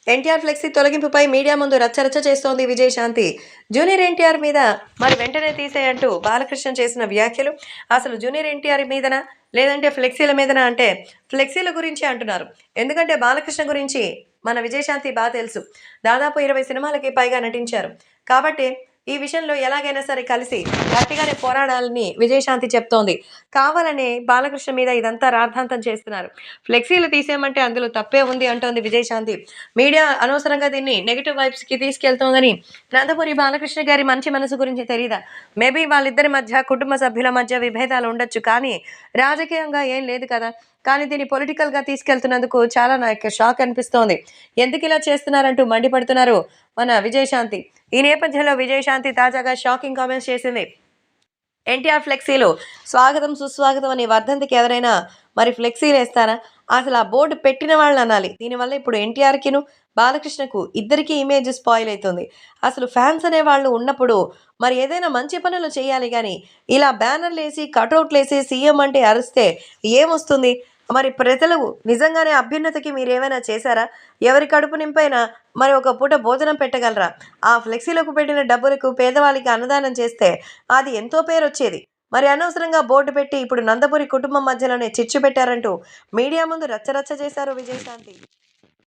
NTR flexi తొలగింపుపై media ముందు రచ్చరచ్చ చేస్తోంది Vijayashanti. Junior NTR మీద మరి వెంటనే తీసేయంటూ బాలకృష్ణ చేసిన వ్యాఖ్యలు అసలు జూనియర్ ఎన్టీఆర్ మీదనా లేదంటే ఫ్లెక్సీల మీదనా అంటే ఫ్లెక్సీల గురించి అంటున్నారు. ఎందుకంటే బాలకృష్ణ గురించి మన విజయశాంతి బాగా తెలుసు. దాదాపు 20 సినిమాలకి పైగా నటించారు. కాబట్టి ఈ విషయంలో ఎలాగైనా సరే కలిసి గట్టిగానే పోరాడాలని విజయశాంతి చెప్తోంది. కావాలనే బాలకృష్ణ మీద ఇదంతా రాద్ధాంతం చేస్తున్నారు. ఫ్లెక్సీలు తీసేయమంటే అందులో తప్పే ఉంది అంటోంది విజయశాంతి. మీడియా అనవసరంగా దీన్ని నెగెటివ్ వైబ్స్‌కి తీసుకెళ్తోందని. నందమూరి బాలకృష్ణ గారి మంచి మనసు గురించి తెలీదా? మేబీ వాళ్ళిద్దరి మధ్య కుటుంబ సభ్యుల మధ్య విభేదాలు ఉండొచ్చు. కానీ రాజకీయంగా ఏం లేదు కదా! కానీ దీన్ని పొలిటికల్‌గా తీసుకెళ్తున్నందుకు చాలా నాకు షాక్ అనిపిస్తోంది. ఎందుకిలా చేస్తున్నారంటూ మండిపడుతున్నారు మన విజయశాంతి. ఈ నేపథ్యంలో విజయశాంతి తాజాగా షాకింగ్ కామెంట్స్ చేసింది. ఎన్టీఆర్ ఫ్లెక్సీలు స్వాగతం, సుస్వాగతం అని వర్ధంతికి ఎవరైనా మరి ఫ్లెక్సీలేస్తారా? అసలు ఆ బోర్డు పెట్టిన వాళ్ళని అనాలి. దీనివల్ల ఇప్పుడు ఎన్టీఆర్‌కిను, బాలకృష్ణకు ఇద్దరికీ ఇమేజ్ స్పాయిల్ అయితుంది. అసలు ఫ్యాన్స్ అనేవాళ్ళు ఉన్నప్పుడు మరి ఏదైనా మంచి పనులు చేయాలి గానీ, ఇలా బ్యానర్‌లేసి, కటౌట్‌లేసి సీఎం అంటే అరిస్తే ఏమొస్తుంది? మరి ప్రజలు నిజంగానే అభ్యున్నతికి మీరేమైనా చేశారా? ఎవరి కడుపు నింపైనా మరి ఒక పూట భోజనం పెట్టగలరా? ఆ ఫ్లెక్సీలకు పెట్టిన డబ్బులకు పేదవాళ్ళకి అన్నదానం చేస్తే అది ఎంతో పేరొచ్చేది. మరి అనవసరంగా బోర్డు పెట్టి ఇప్పుడు నందమూరి కుటుంబం మధ్యలోనే చిచ్చు పెట్టారంటూ మీడియా ముందు రచ్చరచ్చ చేశారు విజయశాంతి.